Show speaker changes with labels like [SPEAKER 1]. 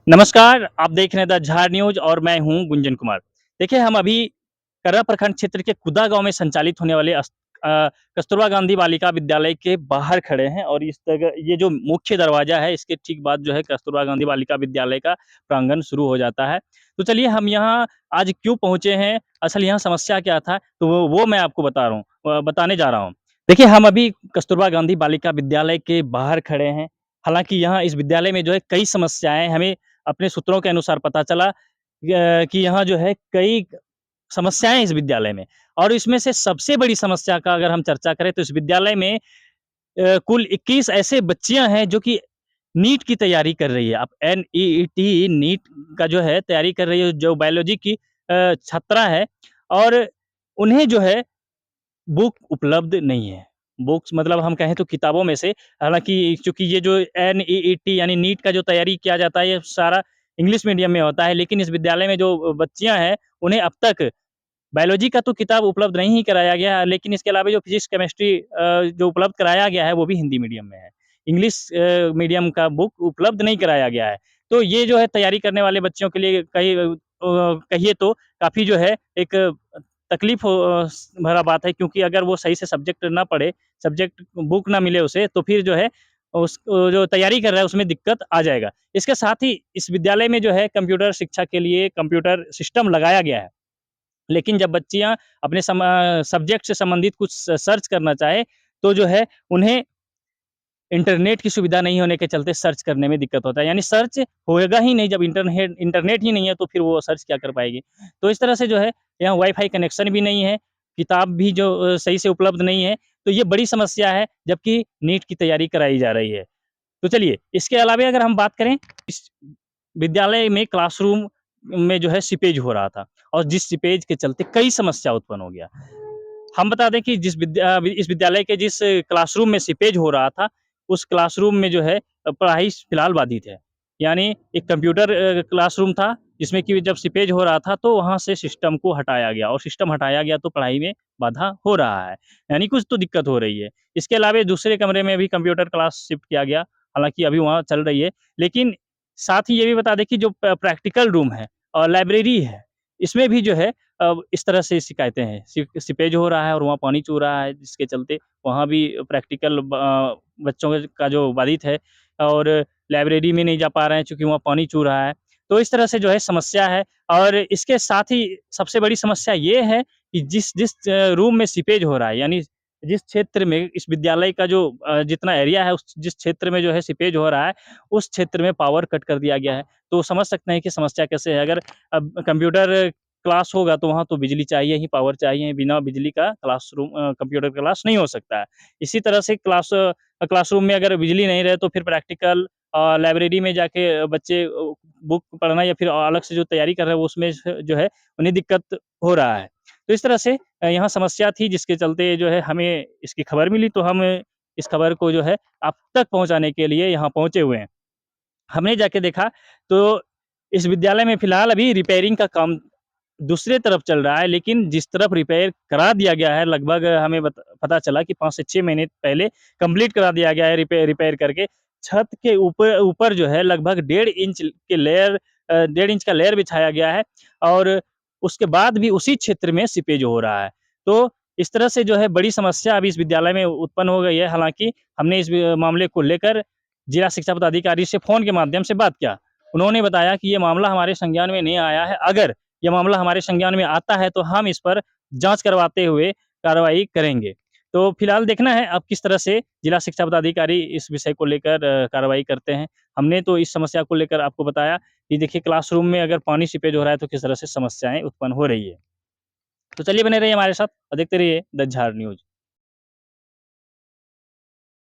[SPEAKER 1] नमस्कार, आप देख रहे हैं द झार न्यूज़ और मैं हूँ गुंजन कुमार। देखिए, हम अभी कर्रा प्रखंड क्षेत्र के कुदा गाँव में संचालित होने वाले कस्तूरबा गांधी बालिका विद्यालय के बाहर खड़े हैं और इस जगह ये जो मुख्य दरवाज़ा है, इसके ठीक बाद जो है कस्तूरबा गांधी बालिका विद्यालय का प्रांगण शुरू हो जाता है। तो चलिए हम यहाँ आज क्यों पहुँचे हैं, असल यहाँ समस्या क्या था, तो वो मैं आपको बता रहा हूँ बताने जा रहा हूँ। देखिए, हम अभी कस्तूरबा गांधी बालिका विद्यालय के बाहर खड़े हैं। हालाँकि यहाँ इस विद्यालय में जो है कई समस्याएँ हमें अपने सूत्रों के अनुसार पता चला कि यहाँ जो है कई समस्याएँ हैं इस विद्यालय में और इसमें से सबसे बड़ी समस्या का अगर हम चर्चा करें तो इस विद्यालय में कुल 21 ऐसे बच्चियाँ हैं जो कि नीट की तैयारी कर रही है। अब एनईईटी नीट का जो है तैयारी कर रही है, जो बायोलॉजी की छात्रा है और उन्हें जो है बुक उपलब्ध नहीं है। बुक्स मतलब हम कहें तो किताबों में से हालाँकि चूँकि ये जो एनईईटी यानी नीट का जो तैयारी किया जाता है, ये सारा इंग्लिश मीडियम में होता है, लेकिन इस विद्यालय में जो बच्चियाँ हैं, उन्हें अब तक बायोलॉजी का तो किताब उपलब्ध नहीं ही कराया गया है, लेकिन इसके अलावा जो फिज़िक्स, केमिस्ट्री जो उपलब्ध कराया गया है, वो भी हिंदी मीडियम में है। इंग्लिश मीडियम का बुक उपलब्ध नहीं कराया गया है। तो ये जो है तैयारी करने वाले बच्चों के लिए कहिए तो काफ़ी जो है एक तकलीफ़ भरा बात है क्योंकि अगर वो सही से सब्जेक्ट ना पढ़े, सब्जेक्ट बुक ना मिले उसे, तो फिर जो है जो तैयारी कर रहा है उसमें दिक्कत आ जाएगा। इसके साथ ही इस विद्यालय में जो है कंप्यूटर शिक्षा के लिए कंप्यूटर सिस्टम लगाया गया है। लेकिन जब बच्चियाँ अपने सब्जेक्ट से संबंधित कुछ सर्च करना चाहे, तो जो है उन्हें इंटरनेट की सुविधा नहीं होने के चलते सर्च करने में दिक्कत होता है। यानी सर्च होएगा ही नहीं जब इंटरनेट ही नहीं है तो फिर वो सर्च क्या कर पाएगी। तो इस तरह से जो है यहाँ वाईफ़ाई कनेक्शन भी नहीं है, किताब भी जो सही से उपलब्ध नहीं है, तो ये बड़ी समस्या है जबकि नीट की तैयारी कराई जा रही है। तो चलिए इसके अलावा अगर हम बात करें इस विद्यालय में क्लासरूम में जो है सीपेज हो रहा था और जिस सीपेज के चलते कई समस्या उत्पन्न हो गया। हम बता दें कि इस विद्यालय के जिस क्लासरूम में सीपेज हो रहा था, उस क्लासरूम में जो है पढ़ाई फिलहाल बाधित है। यानी एक कंप्यूटर क्लासरूम था, जिसमें कि जब सीपेज हो रहा था, तो वहाँ से सिस्टम को हटाया गया और सिस्टम हटाया गया तो पढ़ाई में बाधा हो रहा है। यानी कुछ तो दिक्कत हो रही है। इसके अलावा दूसरे कमरे में भी कंप्यूटर क्लास शिफ्ट किया गया, हालाँकि अभी वहाँ चल रही है। लेकिन साथ ही ये भी बता दें कि जो प्रैक्टिकल रूम है और लाइब्रेरी है, इसमें भी जो है इस तरह से शिकायतें हैं। सीपेज हो रहा है और वहाँ पानी चू रहा है, जिसके चलते वहाँ भी प्रैक्टिकल बच्चों का जो बाधित है और लाइब्रेरी में नहीं जा पा रहे हैं चूँकि वहाँ पानी चू रहा है। तो इस तरह से जो है समस्या है और इसके साथ ही सबसे बड़ी समस्या ये है कि जिस जिस रूम में सीपेज हो रहा है, यानी जिस क्षेत्र में इस विद्यालय का जो जितना एरिया है, उस जिस क्षेत्र में जो है सीपेज हो रहा है, उस क्षेत्र में पावर कट कर दिया गया है। तो समझ सकते हैं कि समस्या कैसे है। अगर अब कंप्यूटर क्लास होगा तो वहाँ तो बिजली चाहिए ही, पावर चाहिए, बिना बिजली का क्लासरूम कंप्यूटर क्लास नहीं हो सकता है। इसी तरह से क्लासरूम में अगर बिजली नहीं रहे तो फिर प्रैक्टिकल लाइब्रेरी में जाके बच्चे बुक पढ़ना या फिर अलग से जो तैयारी कर रहे हैं वो उसमें जो है उन्हें दिक्कत हो रहा है। तो इस तरह से यहाँ समस्या थी जिसके चलते जो है हमें इसकी खबर मिली तो हम इस खबर को जो है आप तक पहुँचाने के लिए यहाँ पहुँचे हुए हैं। हमने जाके देखा तो इस विद्यालय में फिलहाल अभी रिपेयरिंग का काम दूसरे तरफ चल रहा है, लेकिन जिस तरफ रिपेयर करा दिया गया है लगभग हमें पता चला कि 5 से 6 महीने पहले कंप्लीट करा दिया गया है रिपेयर रिपेयर करके। छत के ऊपर ऊपर जो है लगभग 1.5 इंच का लेयर बिछाया गया है और उसके बाद भी उसी क्षेत्र में सीपेज हो रहा है। तो इस तरह से जो है बड़ी समस्या अभी इस विद्यालय में उत्पन्न हो गई है। हालाँकि हमने इस मामले को लेकर जिला शिक्षा पदाधिकारी से फ़ोन के माध्यम से बात किया। उन्होंने बताया कि ये मामला हमारे संज्ञान में नहीं आया है, अगर ये मामला हमारे संज्ञान में आता है तो हम इस पर जाँच करवाते हुए कार्रवाई करेंगे। तो फिलहाल देखना है अब किस तरह से जिला शिक्षा पदाधिकारी इस विषय को लेकर कार्रवाई करते हैं। हमने तो इस समस्या को लेकर आपको बताया कि देखिए क्लासरूम में अगर पानी सीपेज हो रहा है तो किस तरह से समस्याएँ उत्पन्न हो रही है। तो चलिए बने रहिए हमारे साथ और देखते रहिए द झार न्यूज़।